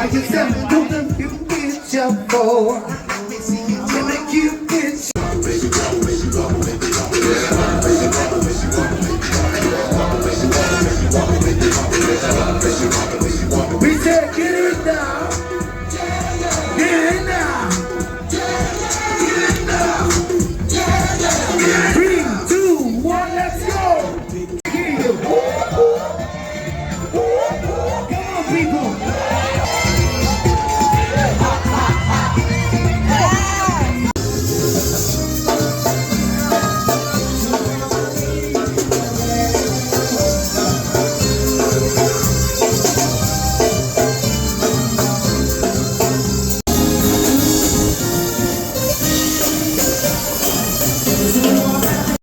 Buy yourself to the future for. To make you get we said get it now. Get it now.